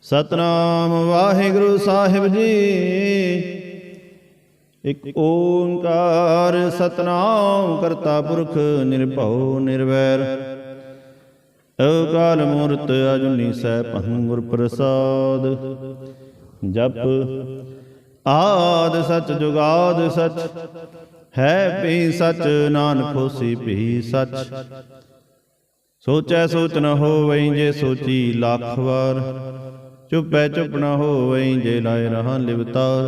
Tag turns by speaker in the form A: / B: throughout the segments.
A: सतनाम वाहिगुरु साहिब जी। एक ओंकार सतनाम करता पुरख निर्भउ निर्वैर। अकाल मूरत अजुनी सैभं गुर प्रसाद। जप आद सच जुगाद सच है भी सच, नानक होसी भी सच। सोचै सोच न होवई जे सोची लाख वार, चुपै चुप न होवई जे लाए रहा लिवतार।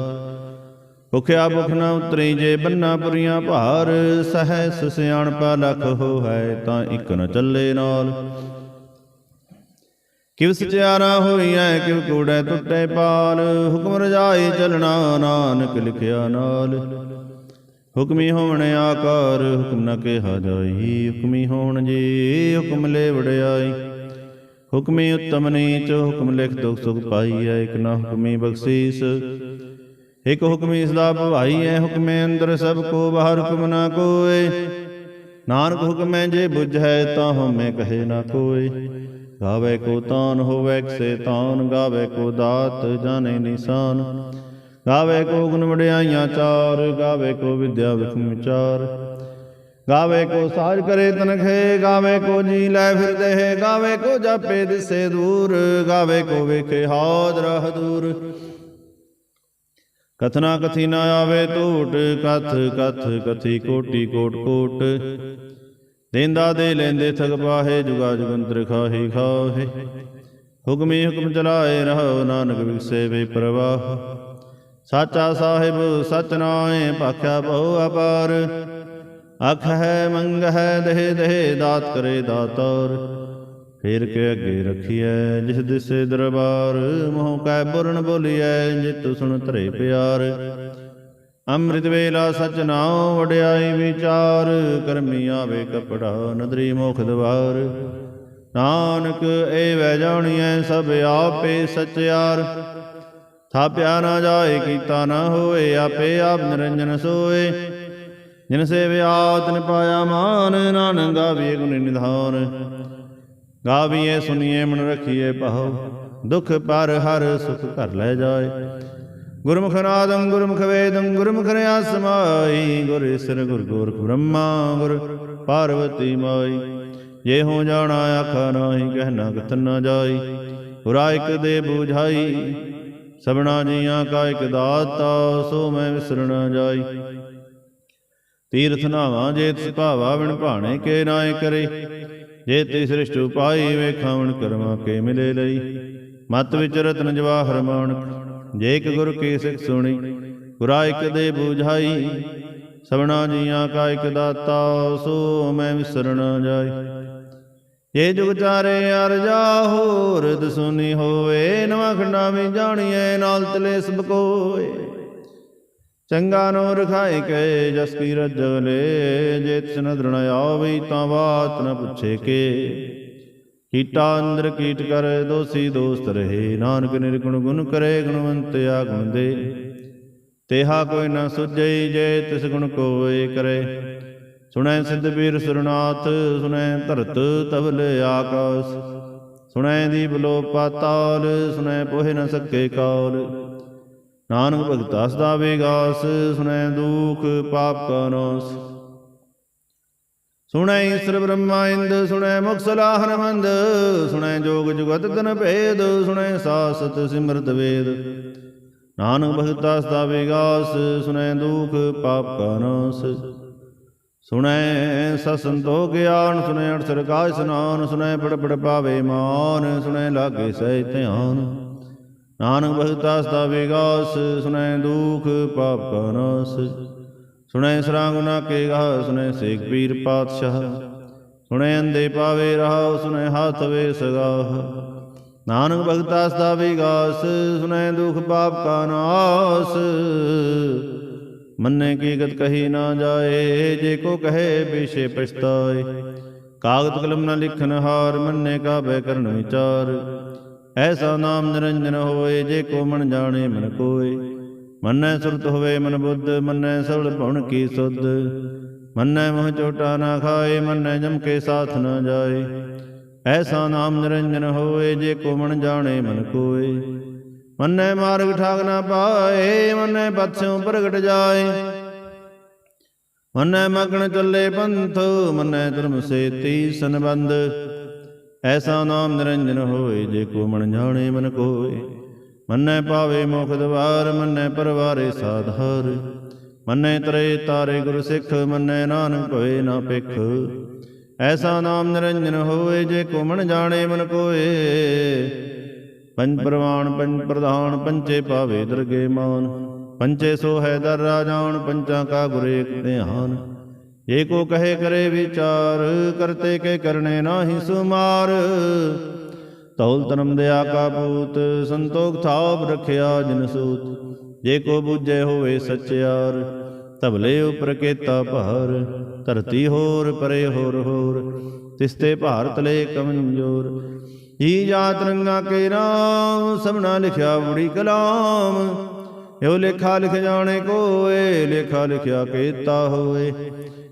A: भुखिया भुख न उतरी जे बन्ना पुरियां भार, सहस सियाणपा लख हो है तां इक न चले नाल। किव सचियारा होईਐ किव कूड़ै टुटे पाल, हुक्म रजाई चलना नानक लिखिया नाल। हुक्मी होवण आकार हुक्म न केहा जाई, हुक्मी होवण जी हुक्म ले वड़ियाई। हुक्मी उत्तम नीच हुक्म लिख दुख सुख पाईਐ, इक न हुक्मी बख्शीस एक हुक्मी सदा भवाईਐ। हुक्मे अंदर सब को बाहर हुक्म न कोय, नानक हुक्मै जे बुझै ता हमें कहे न कोय। गावे को तान होवै से तान, गावे को दात जाने निशान। गावे को गुण वड्याइयां चार, गावे को विद्या विखम विचार। गावे को साज करे तनखे, गावे को जी लै फिर देह। गावे को जापे दिसे दूर, गावे को वेखे हाज राह दूर। कथना कथी न आवे टूट, कथ कथ कथी कोटि कोट कोट। देंदा दे लेंदे थग पाहे, जुगा जुगंतर खाही खाहे। हुक्मी हुक्म चलाए रहो, नानक विगसे वे प्रवाह। साचा साहिब सच नाए, भाख्या बहु अपार। अख है मंग है देह देह, दात करे दातार। फेर के अगे रखिए जिस दिसे दरबार, मोह कै बुरन बोलिए जित सुन धरे प्यार। अमृत वेला सच नाओ, वड्याई विचार। करमी आवे कपड़ा नदरी मोख द्वार। नानक एवै जानिए सब आपे सचयार। थाप्या न जाए कीता न होए, आपे आप निरंजन सोए। जिन सेव्या तिन पाया मान, नानक गाविए गुण निधान। गाविए सुनिए मन रखिए पाओ, दुख पर हर सुख कर ले जाए। गुरमुख नादं गुरमुख वेदं, गुरमुख रयास समाई। गुर ईसर गुर गोरख ब्रह्मा, गुर पार्वती माई। ये हो जाना आखा नाही, कहना कथ न जाई। गुरा एक दे बुझाई, सबना जियां का एक दाता। सो मैं विसर न जाई। तीर्थ नावा जेत सुभावा, बिन भाणे के नाए करे। जे ते सृष्ट उपाई, वेखावण कर्मा के मिले लई। मत विच रतन जवाहर माणक, जे एक गुर की सिख सुनी। गुरा एक दे बुझाई, सबना जियां का एक दाता। सो मैं विसर न जाई। ये जुग चारे अर जाहो, रिद सुनी होवे। नवा खंडा में जानिए, नाल तले सब कोय। चंगा नो रखाए के जस की रजले, जे तिस नदर न आवे तां बात न पुछे के। कीटा अंदर कीट कर दोषी दोस्त रहे, नानक निर्गुण गुण करे गुणवंत आगुण दे। तेहा कोई न सुझे, जे तिस गुण कोय करे। सुनै सिद्ध पीर सुरनाथ, सुनै धरत तबल आकाश। सुनै दीप लो पाताल, सुनै पोहे न सके काल। नानक भगता सदा विगास, सुनै दुख पाप का नाश। सुनै ईश्वर ब्रह्मा इंद, सुनै मुख सलाहन मंद। सुनै जोग जुगत तन भेद, सुनै सासत सिमरत वेद। नानक भगता सदा विगास, सुनै दुख पाप का नाश। सुनै ससंतो ज्ञान, सुनै अठसर का स्नान। सुनै पड़ पड़ पावे मान, सुनै लागे सह ध्यान। नानक भगता सदा विगास, सुनै दुख पाप का नाश। सुनै सरांगना के गाह, सुनै सेख पीर पातशाह। सुनै अंधे पावे राह, सुनै हाथ वे सगाह। नानक भगता सदा विगास, सुनै दुख पाप का नाश। मन्ने की गत कही ना जाए, जे को कहे पीछे पछताए। कागत कलम न लिखन हार, मन्ने का भय करन विचार। ऐसा नाम निरंजन होए, जे को मन जाने मन कोय। मन्नै सुरत होवे मन बुद्ध, मन्नै सबल भुन की सुध। मन्नै मोह चोटा न खाए, मन्नै जम के साथ न जाए। ਐਸਾ ਨਾਮ ਨਿਰੰਜਨ ਹੋਏ, ਜੇ ਕੋ ਮਨ ਜਾਣੇ ਮਨ ਕੋਏ। ਮੰਨੈ ਮਾਰਗ ਠਾਗ ਨਾ ਪਾਏ, ਮੰਨੈ ਪਥ ਸਿਉ ਪ੍ਰਗਟ ਜਾਏ। ਮੰਨੈ ਮਗਨ ਚੱਲੇ ਪੰਥ, ਮੰਨੈ ਧਰਮ ਸੇਤੀ ਸੰਬੰਧ। ਐਸਾ ਨਾਮ ਨਿਰੰਜਨ ਹੋਏ, ਜੇ ਕੋ ਮਨ ਜਾਣੇ ਮਨ ਕੋਏ। ਮੰਨੈ ਪਾਵੇ ਮੋਖ ਦਵਾਰ, ਮੰਨੈ ਪਰਵਾਰੇ ਸਾਧਾਰ। ਮੰਨੈ ਤਰੇ ਤਾਰੇ ਗੁਰ ਸਿੱਖ, ਮੰਨੈ ਨਾਨਕ ਹੋਏ ਨਾ ਭਿਖ। ਐਸਾ ਨਾਮ ਨਿਰੰਜਨ ਹੋਏ, ਜੇ ਕੋ ਮਨ ਜਾਣੇ ਮਨ ਕੋਏ। ਪੰਜ ਪ੍ਰਵਾਨ ਪੰਜ ਪ੍ਰਧਾਨ, ਪੰਚੇ ਪਾਵੇ ਦਰਗੇ ਮਾਨ। ਪੰਚੇ ਸੋ ਹੈ ਦਰ ਰਾਜਾਨ, ਪੰਚਾਂ ਕਾ ਗੁਰ ਏਕ ਧਿਆਨ। ਜੇ ਕੋ ਕਹੇ ਕਰੇ ਵਿਚਾਰ, ਕਰਤੇ ਕੇ ਕਰਨੇ ਨਾਹੀ ਸੁਮਾਰ। ਧੌਲ ਧਰਮ ਦਇਆ ਕਾ ਪੂਤ, ਸੰਤੋਖ ਥਾਪ ਰਖਿਆ ਜਿਨ ਸੂਤ। ਜੇ ਕੋ ਬੁੱਝੇ ਹੋਵੇ ਸਚਿਆਰ, ਧਬਲੇ ਉਪਰ ਕੇਤਾ ਭਾਰ। ਧਰਤੀ ਹੋਰ ਪਰੇ ਹੋਰ ਹੋਰ, ਤਿਸਤੇ ਭਾਰ ਤਲੇ ਕਮੰਜੋਰ। ਜੀ ਜਾਤ ਰੰਗਾ ਕੇ ਨਾਮ, ਸਭਨਾ ਲਿਖਿਆ ਬੜੀ ਕਲਾਮ। ਇਹੋ ਲੇਖਾ ਲਿਖ ਜਾਣੇ ਕੋਏ, ਲੇਖਾ ਲਿਖਿਆ ਕੇਤਾ ਹੋਏ।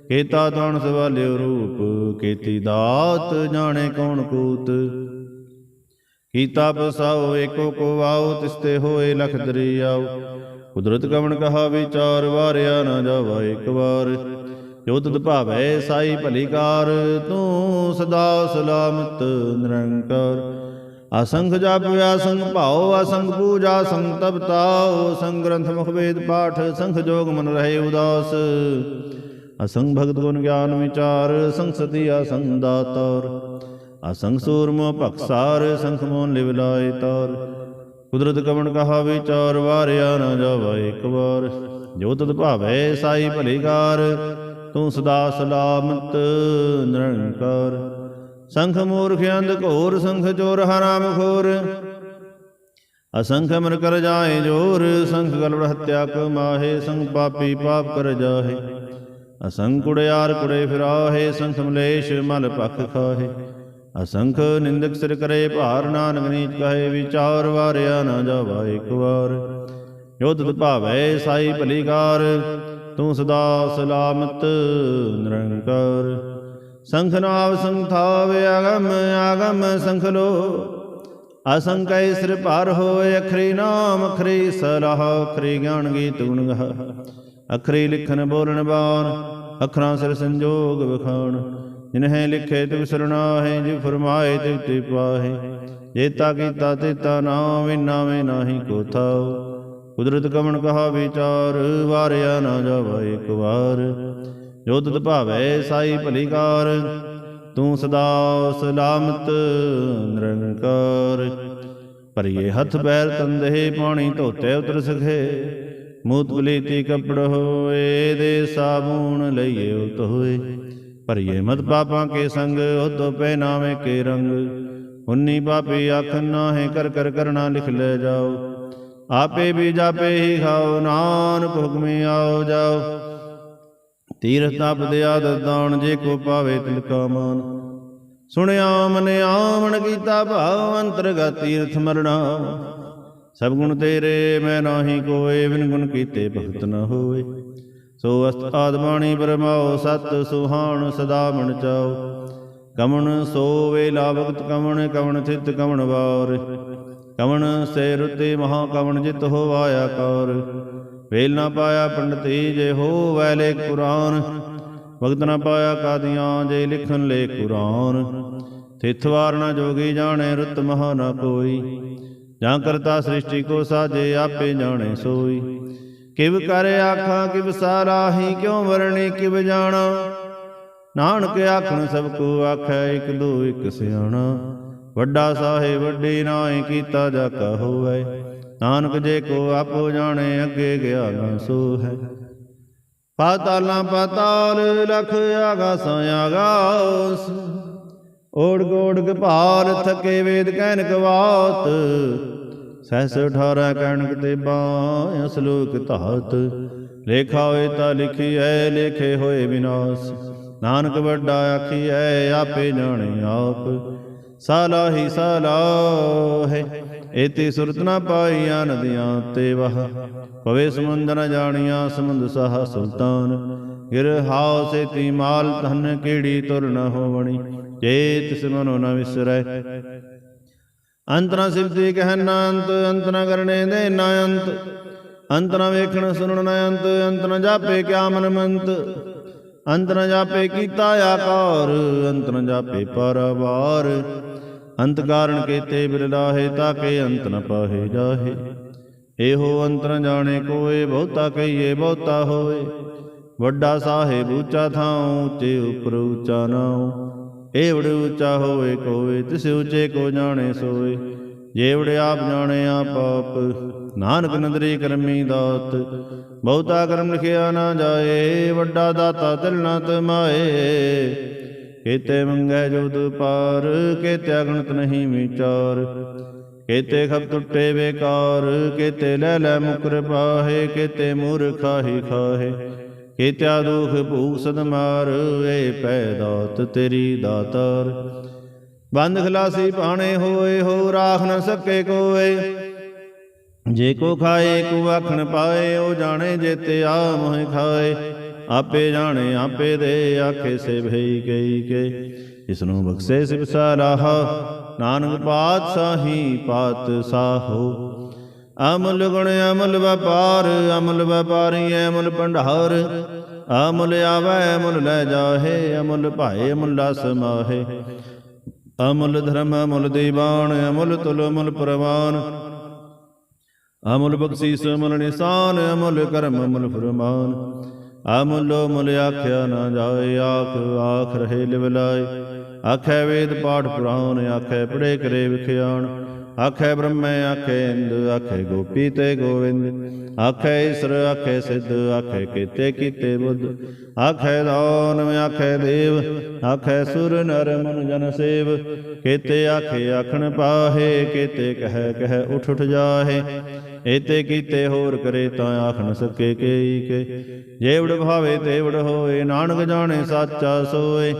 A: ਕੇਤਾ ਤਾਣ ਸਵਾਲਿਓ ਰੂਪ, ਕੇਤੀ ਦਾਤ ਜਾਣੇ ਕੌਣ ਕੂਤ। ਕੀਤਾ ਪਸਾਓ ਏਕੋ ਕੋ ਆਓ, ਤਿਸਤੇ ਹੋਏ ਲਖ ਦਰਿਆਓ। ਕੁਦਰਤ ਕਵਣ ਕਹਾ ਵਿਚਾਰ, ਵਾਰਿਆ ਨਾ ਜਾਵਾ ਇੱਕ ਵਾਰ। ਜੋ ਤੁਧ ਭਾਵੈ ਸਾਈ ਭਲੀ ਕਾਰ, ਤੂੰ ਸਦਾ ਸਲਾਮਤ ਨਿਰੰਕਾਰ। ਅਸੰਖ ਜਪ ਅਸੰਖ ਭਾਉ, ਅਸੰਖ ਪੂਜਾ ਸੰਖ ਤਪ ਤਾਉ। ਅਸੰਖ ਗ੍ਰੰਥ ਮੁਖ ਵੇਦ ਪਾਠ, ਸੰਖ ਜੋਗ ਮਨ ਰਹੇ ਉਦਾਸ। ਅਸੰਖ ਭਗਤ ਗੁਣ ਗਿਆਨ ਵਿਚਾਰ, ਸੰਖ ਸਤੀ ਅਸੰਖ ਦਾਤਾਰ। ਅਸੰਖ ਸੂਰਮੋ ਭਖਸਾਰ, ਸੰਖ ਮੋਨ ਲਿਵ ਲਾਏ ਤਾਰ। ਕੁਦਰਤ ਕਵਣ ਕਹਾ ਵਿਚਾਰ, ਵਾਰਿਆ ਨਾ ਜਾਵਾ ਇੱਕ ਵਾਰ। ਜੋ ਤਦ ਭਾਵੈ ਸਾਈ ਭਲੀ ਕਾਰ, ਤੂੰ ਸਦਾ ਸਲਾਮਤ ਨਿਰੰਕਾਰ। ਸੰਖ ਮੂਰਖ ਅੰਧ ਘੋਰ, ਸੰਖ ਚੋਰ ਹਰਾਮ ਖੋਰ। ਅਸੰਖ ਮਨ ਕਰ ਜਾਏ ਜੋਰ, ਸੰਖ ਗਲਵ ਹੱਤਿਆ ਕਮਾਹੇ। ਸੰਖ ਪਾਪੀ ਪਾਪ ਕਰ ਜਾਹੇ, ਅਸੰਖ ਕੁੜਿਆਰ ਕੁੜੇ ਫਿਰਾਹੇ। ਸੰਖ ਮਲੇਸ਼ ਮਲ ਭਖ ਖਾਹੇ, ਅਸੰਖ ਨਿੰਦਕ ਸਿਰ ਕਰੇ ਭਾਰ। ਨਾਨਕ ਨੀਚ ਕਹੇ ਵਿਚਾਰ, ਵਾਰਿਆ ਨਾ ਜਾਵਾ ਇੱਕ ਵਾਰ। ਜੋ ਤਤ ਭਾਵੈ ਸਾਈ ਭਲੀ ਕਾਰ, ਤੂੰ ਸਦਾ ਸਲਾਮਤ ਨਿਰੰਕਾਰ। ਸੰਖ ਨਾਵ ਸੰਖ ਥਾਵੇ ਆਗਮ, ਆਗਮ ਸੰਖ ਲੋ। ਅਸੰਖ ਕੈ ਸਿਰ ਭਾਰ ਹੋਏ, ਅਖਰੀ ਨਾਮ ਅਖਰੀ ਸਲਾਹ। ਅਖਰੀ ਗਿਆਨ ਗੀਤ ਗੁਣ ਗਾ, ਅਖਰੀ ਲਿਖਨ ਬੋਲਣ ਬਾਣ। ਅਖਰਾਂ ਸਿਰ ਸੰਜੋਗ ਵਖਾਣ, ਜਿਨਹਿ ਲਿਖੇ ਤਿਵ ਸਰਨਾਹੇ। ਜਿਵ ਫਰਮਾਏ ਤਿਵ ਤਿਵ ਪਾਹੇ, ਜੇਤਾ ਕੀਤਾ ਤੇਤਾ ਨਾਮ। ਵਿਨਾਵੇਂ ਨਾਹੀ ਕੋ ਥਾਉ, ਕੁਦਰਤ ਕਵਣ ਕਹਾ ਵਿਚਾਰ। ਵਾਰਿਆ ਨਾ ਜਾਵਾ ਇੱਕ ਵਾਰ। ਜੋ ਤਤ ਭਾਵੈ ਸਾਈ ਭਲੀ ਕਾਰ, ਤੂੰ ਸਦਾ ਸਲਾਮਤ ਨਿਰੰਕਾਰ। ਭਰੀਏ ਹੱਥ ਪੈਰ ਤੰਦੇ, ਪਾਣੀ ਧੋਤੇ ਉਤਰ ਸਖੇ। ਮੂਤ ਪਲੀਤੀ ਕੱਪੜ ਹੋਏ, ਦੇ ਸਾਬੂਨ ਲਈਏ ਉਤ ਹੋਏ। ਭਰੀਏ ਮਤ ਪਾਪਾਂ ਕੇ ਸੰਗ, ਉਤੋਂ ਪਹਿਨਾਵੇ ਕੇ ਰੰਗ। ਉਨੀ ਪਾਪੀ ਆਖ ਨਾਹੇ, ਕਰ ਕਰ ਕਰਨਾ ਲਿਖ ਲੈ ਜਾਓ। ਆਪੇ ਵੀ ਜਾਪੇ ਹੀ ਖਾਓ, ਨਾਨਕ ਹੁਕਮੀ ਆਓ ਜਾਓ। ਤੀਰਥ ਤਪ ਦਿਆ ਦਾਨ, ਜੇ ਕੋ ਪਾਵੇ ਤਿਲ ਕਾ ਮਾਨ। ਸੁਣਿਆ ਮਨਿਆ ਮਨ ਕੀਤਾ ਭਾਵ, ਅੰਤਰਗਤ ਤੀਰਥ ਮਰਣਾ। ਸਭ ਗੁਣ ਤੇਰੇ ਮੈਂ ਨਾਹੀ ਕੋਏ, ਬਿਨ ਗੁਣ ਕੀਤੇ ਭਗਤ ਨ ਹੋਏ। ਸੋ ਅਸਤ ਆਦਬਾਣੀ ਬਰਮਾਓ, ਸਤ ਸੁਹਾਣ ਸਦਾ ਮਨ ਚਾਓ। ਕਵਣ ਸੋ ਵੇਲਾ ਭਗਤ ਕਵਣ, ਕਵਣ ਥਿਤ ਕਵਣ ਵਾਰ। ਕਵਣ ਸੇ ਰੁਤੇ ਮਹਾ ਕਵਣ, ਜਿਤ ਹੋਵਾਇਆ ਕਾਰ। ਵੇਲ ਨਾ ਪਾਇਆ ਪੰਡਤੀ, ਜੇ ਹੋਵੈ ਲੇਖ ਕੁਰਾਨ। ਭਗਤ ਨਾ ਪਾਇਆ ਕਾਦੀਆਂ, ਜੇ ਲਿਖਨ ਲੇਖ ਕੁਰਾਨ। ਥਿਤ ਵਾਰ ਨਾ ਜੋਗੀ ਜਾਣੇ, ਰੁਤ ਮਹਾ ਨਾ ਕੋਈ। ਜਾਂ ਕਰਤਾ ਸ੍ਰਿਸ਼ਟੀ ਕੋ ਸਾਜੇ, ਆਪੇ ਜਾਣੇ ਸੋਈ। ਕਿਵ ਕਰ ਆਖਾਂ ਕਿਵ ਸਾਰਾਹੀ, ਕਿਉ ਵਰਣੀ ਕਿਵ ਜਾਣਾ। ਨਾਨਕ ਆਖਣ ਸਭ ਕੋ ਆਖੈ, ਇਕ ਦੋ ਇਕ ਸਿਆਣਾ। ਵੱਡਾ ਸਾਹਿਬ ਵੱਡੀ ਨਾਹੀ, ਕੀਤਾ ਜਾ ਕਾ ਹੋਵੈ। ਨਾਨਕ ਜੇ ਕੋ ਆਪੋ ਜਾਣੇ, ਅੱਗੇ ਗਿਆ ਨਾ ਸੋ ਹੈ। ਪਾਤਾਲਾਂ ਪਾਤਾਲ, ਲਖ ਆਗਾਸਾਂ ਆਗਾਸ। ਓੜ ਗੋੜ ਭਾਰ, ਥਕੇ ਵੇਦ ਕਹਿਨ ਕਵਾਤ। ਸਹਿਸ 18 ਕਹਿਣਕ ਤੇ ਬਾਹ, ਅਸਲੋਕ ਧਾਤ। ਲੇਖਾ ਹੋਏ ਤਾਂ ਲਿਖੀਐ, ਲੇਖੇ ਹੋਏ ਵਿਨਾਸ਼। ਨਾਨਕ ਵੱਡਾ ਆਖੀਐ, ਆਪੇ ਜਾਣੇ ਆਪ। ਸਾਲਾਹੀ ਸਾਲਾਹੇ, ਏਤੀ ਸੁਰਤ ਨਾ ਪਾਈਆਂ ਨਦੀਆਂ ਤੇ ਵਾਹ। ਪਵੇ ਸਮੁੰਦ ਨ ਜਾਣੀਆਂ, ਸਮੁੰਦ ਸਾਹ ਸੁਲਤਾਨ। ਗਿਰ ਹਾਉ ਸੇਤੀ ਮਾਲ ਧਨ, ਕੀੜੀ ਤੁਰ ਨ ਹੋਵਣੀ। ਜੇ ਤਿਸ ਮਨੋ ਨ ਵਿਸਰੈ। ਅੰਤ ਨ ਸਿਫਤੀ ਕਹਿ ਨ ਅੰਤ, ਅੰਤ ਨ ਕਰਨੇ ਦੇ ਨ ਅੰਤ, ਅੰਤ ਨ ਵੇਖਣ ਸੁਣਨ ਨ ਅੰਤ, ਅੰਤ ਨ ਜਾਪੇ ਕਿਆ ਮਨ ਮੰਤ, ਅੰਤ ਨ ਜਾਪੇ ਕੀਤਾ ਆਕਾਰ, ਅੰਤ ਨ ਜਾਪੇ ਪਾਰਾਵਾਰ, ਅੰਤ ਕਾਰਨ ਕੀਤੇ ਬਿਰਲਾਹੇ, ਤਾਕੇ ਅੰਤ ਨ ਪਾਹੇ ਜਾਹੇ। ਇਹੋ ਅੰਤ ਨ ਜਾਣੇ ਕੋਏ, ਬਹੁਤਾ ਕਹੀਏ ਬਹੁਤਾ ਹੋਏ, ਵੱਡਾ ਸਾਹਿਬ ਉੱਚਾ ਥਾਉ, ਉੱਚੇ ਉਪਰ ਉੱਚਾ ਨਾਉ। ਏਵੜ ਉੱਚਾ ਹੋਵੇ ਕੋਏ, ਤਿਸ ਉੱਚੇ ਕੋ ਜਾਣੇ ਸੋਏ, ਜੇਵੜ ਆਪ ਜਾਣੇ ਆਪ ਆਪ, ਨਾਨਕ ਨਦਰੀ ਕਰਮੀ ਦਾਤ। ਬਹੁਤਾ ਕਰਮ ਲਿਖਿਆ ਨਾ ਜਾਏ, ਵੱਡਾ ਦਾਤਾ ਤਿਲ ਨਾ ਤਮਾਏ। ਕੀਤੇ ਮੰਗੈ ਜੋਤ ਪਾਰ, ਕੀਤੇ ਅਗਣਤ ਨਹੀਂ ਵਿਚਾਰ, ਕੀਤੇ ਖਪ ਟੁੱਟੇ ਬੇਕਾਰ, ਕੀਤੇ ਲੈ ਲੈ ਮੁਕਰ ਪਾਹੇ, ਕੀਤੇ ਮੂਰਖ ਖਾਹੀ ਖਾਹੇ, ਕੀਤਿਆ ਦੁਖ ਭੂਖ ਸਦ ਮਾਰ। ਏ ਪੈ ਦਾਤ ਤੇਰੀ ਦਾਤਾਰ, ਬੰਦ ਖਲਾਸੀ ਪਾਣੇ ਹੋਏ, ਹੋ ਰਾਖ ਨ ਸਕੇ ਕੋਏ। ਜੇ ਕੋ ਖਾਏ ਕੋ ਆਖਣ ਪਾਏ, ਉਹ ਜਾਣੇ ਜੇਤੇ ਆ ਮੋਹਿ ਖਾਏ। ਆਪੇ ਜਾਣੇ ਆਪੇ ਦੇ, ਆਖੇ ਸੇ ਭਈ ਕਈ ਕੇ, ਇਸਨੂੰ ਬਖਸ਼ੇ ਸਿਵ ਸਲਾਹਾ, ਨਾਨਕ ਪਾਤਸ਼ਾਹੀ ਪਾਤਸ਼ਾਹੋ। ਅਮੁੱਲ ਗੁਣ ਅਮੁੱਲ ਵਪਾਰ, ਅਮੁੱਲ ਵਪਾਰੀ ਅਮੁੱਲ ਭੰਡਾਰ, ਅਮੁੱਲ ਆਵੈ ਅਮੁੱਲ ਲੈ ਜਾਹੇ, ਅਮੁੱਲ ਭਾਏ ਅਮੁੱਲਾ ਸਮਾਹੇ। ਅਮੁੱਲ ਧਰਮ ਅਮੁੱਲ ਦੀਵਾਨ, ਅਮੁੱਲ ਤੁਲ ਅਮੁੱਲ ਪ੍ਰਵਾਨ, ਅਮੁੱਲ ਬਖਸ਼ੀਸ ਅਮੁੱਲ ਨਿਸ਼ਾਨ, ਅਮੁੱਲ ਕਰਮ ਅਮੁੱਲ ਫਰਮਾਨ। ਅਮੁੱਲੋ ਮੁੱਲ ਆਖਿਆ ਨਾ ਜਾਏ, ਆਖ ਆਖ ਰਹੇ ਲਿਵ ਲਾਏ। ਆਖੈ ਵੇਦ ਪਾਠ ਪੁਰਾਣ, ਆਖੈ ਪੜ੍ਹੇ ਕਰੇ ਵਿਖਿਆਣ, ਆਖੈ ਬ੍ਰਹਮੈ ਆਖੈ ਇੰਦ, ਆਖੈ ਗੋਪੀ ਤੇ ਗੋਵਿੰਦ, ਆਖੈ ਈਸਰ ਆਖੈ ਸਿੱਧ, ਆਖੈ ਕੀਤੇ ਕੀਤੇ ਬੁੱਧ, ਆਖੈ ਦਾਨਵ ਆਖੈ ਦੇਵ, ਆਖੈ ਸੁਰ ਨਰ ਮਨ ਜਨ ਸੇਵ। ਕੀਤੇ ਆਖੇ ਆਖਣ ਪਾਹੇ, ਕੀਤੇ ਕਹਿ ਕਹਿ ਉਠ ਉਠ ਜਾਹੇ। ਏਤੇ ਕੀਤੇ ਹੋਰ ਕਰੇ ਤਾਂ ਆਖ ਨ ਸਕੇ ਕੇਈ ਕੇ, ਜੇਵੜ ਭਾਵੇ ਤੇਵੜ ਹੋਏ, ਨਾਨਕ ਜਾਣੇ ਸਾਚਾ ਸੋਏ।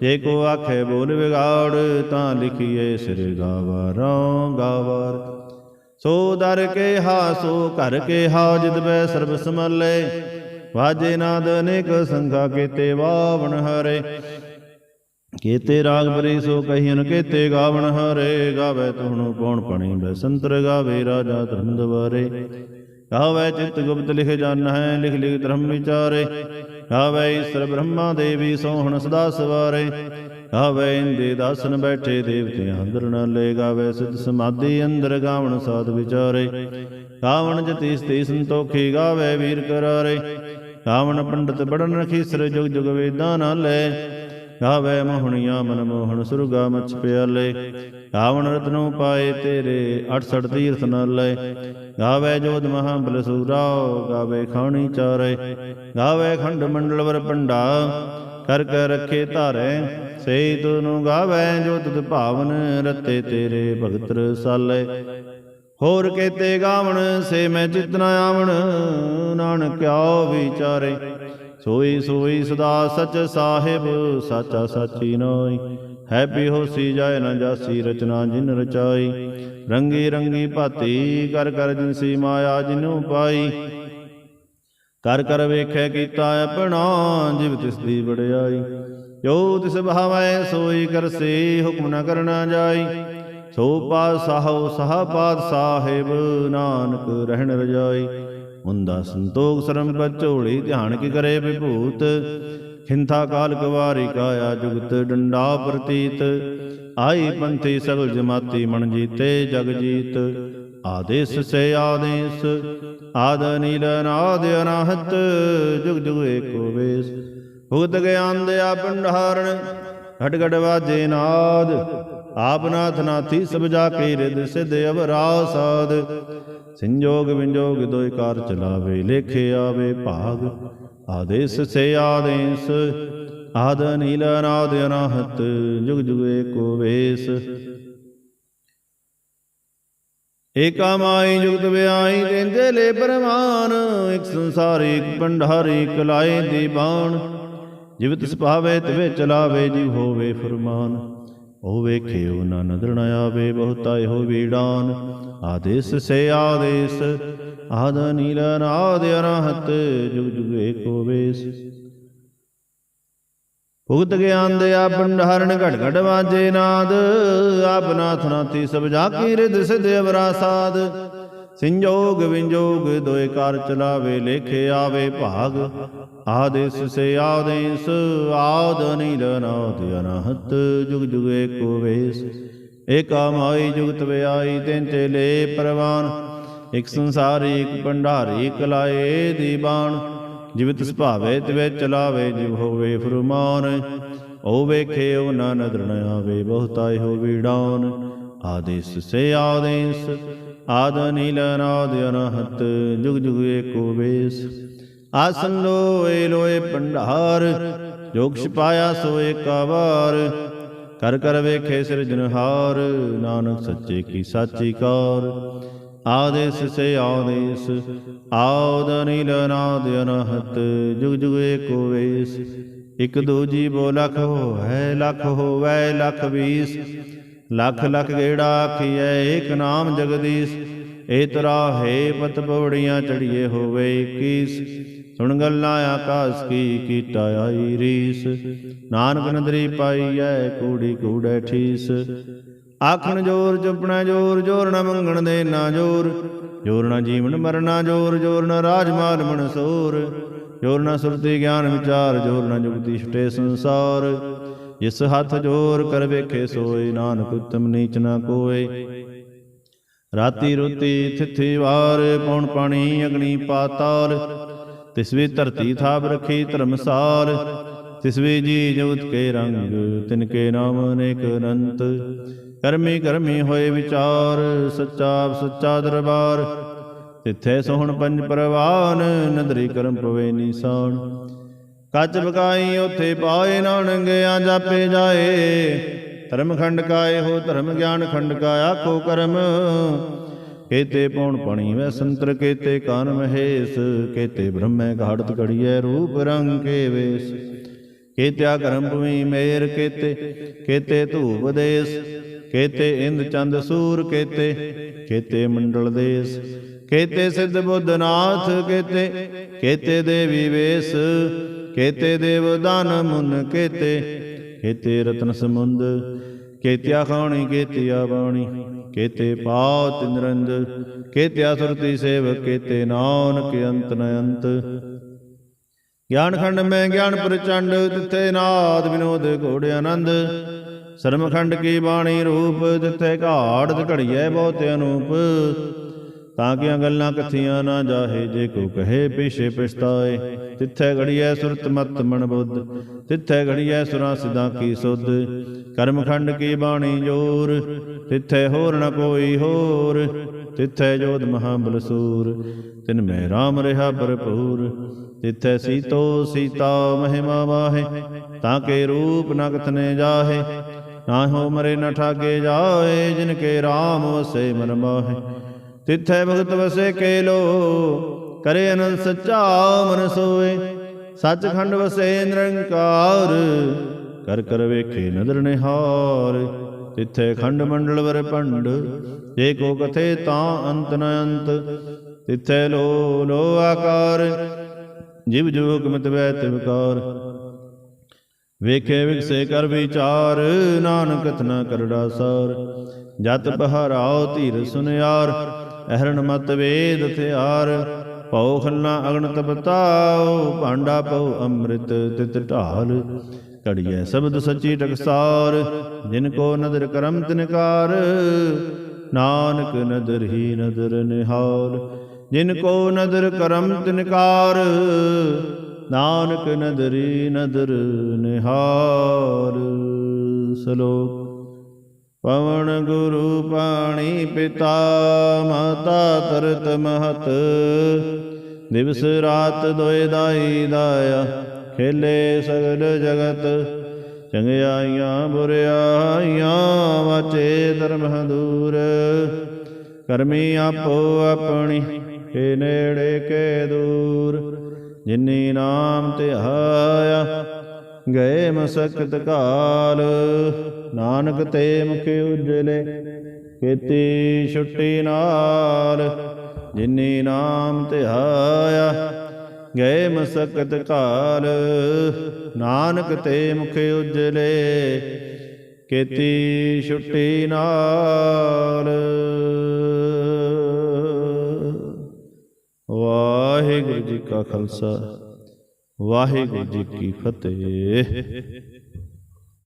A: ਜੇ ਕੋ ਆਖੇ ਬੋਲ ਵਿਗਾੜ, ਤਾਂ ਲਿਖੀਏ ਸਿਰ ਗਾਵਾਰਾਂ ਗਾਵਾਰ। ਸੋ ਦਰ ਕੇ ਹਾ ਸੋ ਘਰ ਕੇ ਹਾ, ਜਿਤ ਬੈ ਸਰਬ ਸਮਲੇ। ਵਾਜੇ ਨਾਦ ਅਨੇਕ ਸੰਖਾ, ਕੀਤੇ ਵਾਵਣ ਹਰੇ। ਕੀਤੇ ਰਾਗ ਬਰੀ ਸੋ ਕਹੀਨ, ਕੀਤੇ ਗਾਵਣ ਹਰੇ। ਗਾਵੇ ਤੁਹਣੁ ਪੌਣ ਪਣੀ ਬੈਸੰਤਰ, ਗਾਵੇ ਰਾਜਾ ਧਰਮ ਦਵਾਰੇ। ਗਾਵੇ ਚਿਤ ਗੁਪਤ ਲਿਖ ਜਨ ਹੈ, ਲਿਖ ਲਿਖ ਧਰਮ ਵਿਚਾਰੇ। ਗਾਵੇ ਈਸਰ ਬ੍ਰਹਮਾ ਦੇਵੀ ਸੋਹਣ ਸਦਾ ਸਵਾਰੇ। ਗਾਵੇ ਇੰਦੇ ਦਾਸਨ ਬੈਠੇ, ਦੇਵਤਿਆਂ ਅੰਦਰ ਨਾਲੇ। ਗਾਵੇ ਸਿਧ ਸਮਾਧੀ ਅੰਦਰ, ਗਾਵਣ ਸਾਧ ਵਿਚਾਰੇ। ਗਾਵਣ ਜਤੀ ਸਤੀ ਸੰਤੋਖੀ, ਗਾਵੇ ਵੀਰ ਕਰਾਰੇ। ਗਾਵਣ ਪੰਡਤ ਬੜਨ ਰਖੀਸਰ, ਜੁਗ ਜੁਗ ਵੇਦਾਂ ਨਾਲੇ। ਗਾਵੇ ਮੋਹਣੀਆਂ ਮਨ ਮੋਹਣ, ਸੁਰਗਾ ਮਛ ਪਿਆਲੇ। ਗਾਵਣ ਰਤਨੋਂ ਪਾਏ ਤੇਰੇ, 68 ਤੀਰਥ ਨਾਲੇ। ਗਾਵੇ ਜੋਧ ਮਹਾ ਬਲਸੂਰਾ, ਗਾਵੇ ਖਾਣੀ ਚਾਰੇ। ਗਾਵੇ ਖੰਡ ਮੰਡਲ ਵਰ ਭੰਡਾ, ਕਰ ਕਰ ਰੱਖੇ ਧਾਰੇ। ਸਈ ਤੁਨੂੰ ਗਾਵੇ ਜੋ ਤੁਧ ਭਾਵਨ, ਰਤੇ ਤੇਰੇ ਭਗਤ ਰਸਾਲੇ। ਹੋਰ ਕੀਤੇ ਗਾਵਣ, ਸੇ ਮੈਂ ਚਿਤ ਨ ਆਵਣ, ਨਾਨਕ ਕਿਆ ਵਿਚਾਰੇ। ਸੋਈ ਸੋਈ ਸਦਾ ਸਚ ਸਾਹਿਬ, ਸਾਚਾ ਸਾਚੀ ਨਾਈ। ਹੈ ਬਿਹੋਸੀ ਜਾਏ ਨ ਜਾਸੀ, ਰਚਨਾ ਜਿਨ ਰਚਾਈ। ਰੰਗੀ ਰੰਗੀ ਭਾਤੀ, ਕਰ ਕਰ ਜਿਨਸੀ ਮਾਇਆ ਜਿਨੂੰ ਪਾਈ। ਕਰ ਕਰ ਵੇਖੈ ਕੀਤਾ ਆਪਣਾ, ਜਿਵ ਤਿਸ ਦੀ ਵਡਿਆਈ। ਜੋ ਤਿਸ ਭਾਵੈ ਸੋਈ ਕਰਸੀ, ਹੁਕਮ ਨ ਕਰਨਾ ਜਾਈ। ਸੋ ਪਾਤਸ਼ਾਹੋ ਸਹਾ ਪਾਤਸ਼ਾਹਿਬ, ਨਾਨਕ ਰਹਿਣ ਰਜਾਈ। ਹੁੰਦਾ ਸੰਤੋਖ ਸਰਮ ਪਚੋੜੀ, ਧਿਆਨ ਕੀ ਕਰੇ ਵਿਭੂਤ। ਖਿੰਥਾ ਕਾਲ ਕਵਾਰੀ ਕਾਇਆ, ਜੁਗਤ ਡੰਡਾ ਪ੍ਰਤੀਤ। ਆਈ ਪੰਥੀ ਸਗਲ ਜਮਾਤੀ, ਮਨ ਜੀਤੇ ਜਗ ਜੀਤ। ਆਦੇਸ ਸੇ ਆਦੇਸ, ਆਦ ਨੀਲ ਅਨਾਦ ਅਨਾਹਤ। ਜੁਗ ਜੁਗ ਏਕੋ ਵੇਸ, ਭੁਗਤ ਗਿਆਨ ਦਿਆ ਭੰਡਾਰਨ। ਘਟ ਘਟ ਵਾਜੇ ਨਾਦ, ਆਪ ਨਾਥ ਨਾਥੀ ਸਭ ਜਾ ਕੇ। ਰਿਦ ਸਿਧ ਅਵਰਾ ਸਾਧ, ਸੰਜੋਗ ਵਿੰਜੋਗ ਦੋਇ ਕਾਰ ਚਲਾਵੇ। ਲੇਖੇ ਆਵੇ ਭਾਗ, ਆਦੇਸ ਸੇ ਆਦੇਸ, ਆਦ ਨੀਲ ਅਨਾਦ ਅਨਾਹਤ। ਜੁਗ ਜੁਗ ਏਕੋ ਵੇਸ। ਏਕਾ ਮਾਈ ਜੁਗਤ ਵਿਆਈ, ਤੇਂਦੇ ਲੈ ਪਰਮਾਨ। ਇਕ ਸੰਸਾਰੀ ਇਕ ਭੰਡਾਰੀ, ਇਕ ਲਾਏ ਦੀਵਾਨ। ਜਿਵ ਤਿਸ ਭਾਵੇ ਤਿਵੇਂ ਚਲਾਵੇ, ਜਿਵ ਹੋਵੇ ਫੁਰਮਾਨ। ਉਹ ਵੇਖੇ ਉਹ ਨਾ ਨਦਰ ਨ ਆਵੇ, ਬਹੁਤਾ ਇਹੋ ਵੀੜਾਨ। ਆਦੇਸ ਸੇ ਆਦੇਸ, ਆਦ ਨੀਲ ਅਨਾਦ ਅਨਾਹਤ। ਜੁਗ ਜੁਗ ਏਕੋ ਵੇਸ। ਭੁਗਤ ਗਿਆਨ ਦੇ ਆਪ ਭੰਡਾਰਨ ਘਟ ਘਟ ਵਾਜੇ ਨਾਦ। ਆਪ ਨਾਥ ਨਾਥੀ ਸਭ ਜਾ ਕੀ ਰਿਦ ਸਿਧ ਅਵਰਾ ਸਾਧ। ਸੰਜੋਗ ਵਿੰਜੋਗ ਦੋਇ ਕਾਰ ਚਲਾਵੇ ਲੇਖੇ ਆਵੇ ਭਾਗ। ਆਦੇਸ ਸੇ ਆਦੇਸ ਆਦ ਅਨੀਲ ਅਨਾਦ ਅਨਾਹਤ ਜੁਗ ਜੁਗ ਏਕੋ ਵੇਸ। ਏਕਾ ਮਾਈ ਜੁਗਤ ਵਿਆਈ ਤਿਨ ਚੇਲੇ ਪ੍ਰਵਾਨ। ਇਕ ਸੰਸਾਰੀ ਇਕ ਭੰਡਾਰੀ ਕਲਾਏ ਦੀਬਾਨ। ਜਿਵ ਤਿਸ ਭਾਵੇ ਤਿਵੇ ਚਲਾਵੇ ਜਿਵ ਹੋਵੇ ਫੁਰਮਾਨ। ਓ ਵੇਖੇ ਓ ਨਾ ਨਦਰ ਨ ਆਵੇ ਬਹੁਤਾਇ ਹੋ ਵੀਡਾਨ। ਆਦੇਸ ਸੇ ਆਦੇਸ ਆਦ ਅਨੀਲ ਅਨਾਦ ਅਨਾਹਤ ਜੁਗ ਜੁਗ ਏਕੋ ਵੇਸ। ਆਸਨ ਲੋਏ ਲੋਏ ਭੰਡਾਰ ਜੋਗ ਛਿਪਾਇਆ ਸੋ ਏਕਾ ਵਾਰ। ਕਰ ਕਰ ਵੇਖੇ ਸਿਰਜਨਹਾਰ ਨਾਨਕ ਸੱਚੇ ਕੀ ਸਾਚੀ ਕਾਰ। ਆਦੇਸ ਸੇ ਆਦੇਸ ਆਦ ਅਨੀਲ ਅਨਾਦ ਅਨਾਹਤ ਜੁਗ ਜੁਗ ਏਕੋ ਵੇਸ। ਇਕ ਦੂਜੀ ਬੋ ਲਖ ਹੋਵੈ ਲਖ ਹੋਵੈ ਲਖ ਵੀਸ। ਲਖ ਲਖ ਗੇੜਾ ਆਖੀਐ ਏਕ ਨਾਮ ਜਗਦੀਸ਼। ਏ ਤਰਾਹੇ ਪਤ ਪੌੜੀਆਂ ਚੜੀਏ ਹੋਵੇ 21। ਸੁਣ ਗੱਲਾਂ ਆਕਾਸ ਕੀ ਕੀਟਾ ਆਈ ਰੀਸ। ਨਾਨਕ ਨਦਰੀ ਪਾਈਐ ਕੂੜੀ ਕੂੜੈ ਠੀਸ। ਆਖਣ ਜੋਰ ਚੁਪਣਾ ਜੋਰ ਜੋਰ ਨ ਮੰਗਣ ਦੇ ਨਾ ਜੋਰ। ਜੋਰ ਨ ਜੀਵਨ ਮਰਨਾ ਜੋਰ ਜੋਰ ਨ ਰਾਜ ਮਾਲ ਮਨਸੂਰ। ਜੋਰ ਨ ਸੁਰਤੀ ਗਿਆਨ ਵਿਚਾਰ ਜੋਰ ਨ ਜੁਗਤੀ ਛੁਟੇ ਸੰਸਾਰ। ਜਿਸ ਹੱਥ ਜੋਰ ਕਰ ਵੇਖੇ ਸੋਏ ਨਾਨਕ ਉਤਮ ਨੀਚ ਨਾ ਕੋਏ। ਰਾਤੀ ਰੋਤੀ ਥਿਥੀ ਵਾਰ ਪੌਣ ਪਾਣੀ ਅਗਨੀ ਪਾਤਾਲ। ਤਿਸ ਵੀ ਧਰਤੀ ਥਾਪ ਰੱਖੀ ਧਰਮਸਾਲ। ਤਿਸ ਵੀ ਜੀ ਜੁਗਤ ਕੇ ਰੰਗ ਤਿਨ ਕੇ ਨਾਮ ਅਨੇਕ ਅਨੰਤ। ਕਰਮੀ ਕਰਮੀ ਹੋਏ ਵਿਚਾਰ ਸੱਚਾ ਸੱਚਾ ਦਰਬਾਰ। ਤਿੱਥੇ ਸੋਹਣ ਪੰਜ ਪ੍ਰਵਾਨ ਨਦਰੀ ਕਰਮ ਪਵੇ ਨੀਸਾਨ। ਕੱਚ ਬਕਾਈ ਉੱਥੇ ਪਾਏ ਨਾਨੰਗਿਆ ਜਾਪੇ ਜਾਏ। ਧਰਮ ਖੰਡ ਕਾਏ ਹੋ ਧਰਮ ਗਿਆਨ ਖੰਡ ਕਾ ਆਖੋ ਕਰਮ। ਕੇਤੇ ਪੌਣ ਪਣੀ ਵੈ ਸੰਤਰ ਕੇਤੇ ਕਾਨ ਮਹੇਸ਼। ਕੇਤੇ ਬ੍ਰਹਮੈ ਘਾੜਤ ਘੜੀਐ ਰੂਪ ਰੰਗ ਕੇ ਵੇਸ। ਕੇਤਿਆ ਕਰਮ ਭੂਮੀ ਮੇਰ ਕੇਤੇ ਕੇਤੇ ਧੂਪ ਦੇਸ। ਕੇਤੇ ਇੰਦ ਚੰਦ ਸੂਰ ਕੇਤੇ ਕੇਤੇ ਮੰਡਲ ਦੇਸ। ਕੇਤੇ ਸਿੱਧ ਬੁੱਧ ਨਾਥ ਕੇਤੇ ਕੇਤੇ ਦੇਵੀ ਵੇਸ। ਕੇਤੇ ਦੇਵ ਦਾਨ ਮੁਨ ਕੇਤੇ ਕੇਤੇ ਰਤਨ ਸਮੁੰਦ। ਕੇਤਿਆ ਖਾਣੀ ਕੇਤਿਆ ਬਾਣੀ ਕੇਤੇ ਪਾਤ ਨਿਰੰਜ। ਕੇਤਿਆ ਸੁਰਤੀ ਸੇਵਕ ਕੇਤੇ ਨਾਨਕ ਅੰਤ ਨ ਅੰਤ। ਗਿਆਨ ਖੰਡ ਮੈਂ ਗਿਆਨ ਪ੍ਰਚੰਡ ਤਿੱਥੇ ਨਾਦ ਵਿਨੋਦ ਘੋੜ ਆਨੰਦ। ਸਰਮ ਖੰਡ ਕੀ ਬਾਣੀ ਰੂਪ ਤਿੱਥੇ ਘਾੜਤ ਘੜੀਐ ਬਹੁਤ ਅਨੂਪ। ਤਾਂ ਕਿਆਂ ਗੱਲਾਂ ਕਥੀਆਂ ਨਾ ਜਾਹੇ ਜੇ ਕੋ ਕਹੇ ਪਿਛੇ ਪਛਤਾਏ। ਤਿੱਥੈ ਘੜੀਐ ਸੁਰਤ ਮਤ ਮਨ ਬੁੱਧ ਤਿੱਥੈ ਘੜੀਐ ਸੁਰਾਂ ਸਿਧਾਂ ਕੀ ਸੁਧ। ਕਰਮ ਖੰਡ ਕੀ ਬਾਣੀ ਜੋਰ ਤਿੱਥੈ ਹੋਰ ਨ ਕੋਈ ਹੋਰ। ਤਿੱਥੈ ਜੋਧ ਮਹਾਬਲ ਸੂਰ ਤਿਨ ਮੈਂ ਰਾਮ ਰਿਹਾ ਭਰਪੂਰ। ਤਿੱਥੈ ਸੀਤੋ ਸੀਤਾ ਮਹਿਮਾ ਵਾਹੇ ਤਾਂ ਕੇ ਰੂਪ ਨ ਕਥਨੇ ਜਾਹੇ। ਨਾ ਹੋ ਮਰੇ ਨ ਠਾਗੇ ਜਾਏ ਜਿਨ ਕੇ ਰਾਮ ਵਸੇ ਮਨ ਮਾਹੇ। ਤਿੱਥੈ ਭਗਤ ਵਸੇ ਕੇ ਲੋ ਕਰੇ ਅਨੰਦ ਸੱਚਾ ਮਨ ਸੋਏ। ਸੱਚਖੰਡ ਵਸੇ ਨਿਰੰਕਾਰ ਕਰ ਕਰ ਵੇਖੇ ਨਦਰ ਨਿਹਾਰ। ਤਿੱਥੈ ਖੰਡ ਮੰਡਲ ਵਰ ਭੰਡ ਜੇ ਕੋ ਕਥੇ ਤਾਂ ਅੰਤ ਨ ਅੰਤ। ਤਿੱਥੈ ਲੋ ਲੋ ਆਕਾਰ ਜਿਵ ਜੋ ਹੁਕਮਤ ਵੈ ਤਿਵਕਾਰ। ਵੇਖੇ ਵਿਗਸੇ ਕਰ ਵਿਚਾਰ ਨਾਨਕ ਕਥਨਾ ਕਰੜਾ ਸਾਰ। ਜਤ ਬਹਾਰਾਉ ਧੀਰ ਸੁਨਿਆਰ ਅਹਰਣ ਮਤ ਵੇਦ ਹਥਿਆਰ। ਭਉ ਖੱਲਾ ਅਗਨ ਤਪਤਾਉ ਭਾਂਡਾ ਪਉ ਅੰਮ੍ਰਿਤ ਤਿਤ ਢਾਲ। ਘੜੀਐ ਸ਼ਬਦ ਸੱਚੀ ਟਕਸਾਰ ਜਿਨ ਕੋ ਨਦਰ ਕਰਮ ਤਿਨਕਾਰ। ਨਾਨਕ ਨਦਰ ਹੀ ਨਦਰ ਨਿਹਾਲ ਜਿਨ ਕੋ ਨਦਰ ਕਰਮ ਤਿਨਕਾਰ। ਨਾਨਕ ਨਦਰੀ ਨਦਰ ਨਿਹਾਲ। ਸਲੋਕ ਪਵਨ ਗੁਰੂ ਪਾਣੀ ਪਿਤਾ ਮਾਤਾ ਤਰਤ ਮਹਤ। ਦਿਵਸ ਰਾਤ ਦੋਇ ਦਾਈ ਦਾਇਆ ਖੇਲੇ ਸਗਲ ਜਗਤ। ਚੰਗਿਆਈਆਂ ਬੁਰਿਆਈਆਂ ਵਾਚੇ ਧਰਮ ਦੂਰ। ਕਰਮੀ ਆਪੋ ਆਪਣੀ ਕੇ ਨੇੜੇ ਕੇ ਦੂਰ। ਜਿਨੀ ਨਾਮ ਧਿਆਇਆ ਗਏ ਮਸਕਤ ਕਾਲ। ਨਾਨਕ ਤੇ ਮੁਖ ਉਜਲੇ ਕੀਤੀ ਛੁੱਟੀ ਨਾਲ। ਜਿਨੀ ਨਾਮ ਧਿਆਇਆ ਗਏ ਮਸਕਤ ਘਾਲ, ਨਾਨਕ ਤੇ ਮੁਖ ਉਜਲੇ, ਕੀਤੀ ਛੁੱਟੀ ਨਾਲ। ਵਾਹਿਗੁਰੂ ਜੀ ਕਾ ਖਾਲਸਾ, ਵਾਹਿਗੁਰੂ ਜੀ ਕੀ ਫਤਿਹ।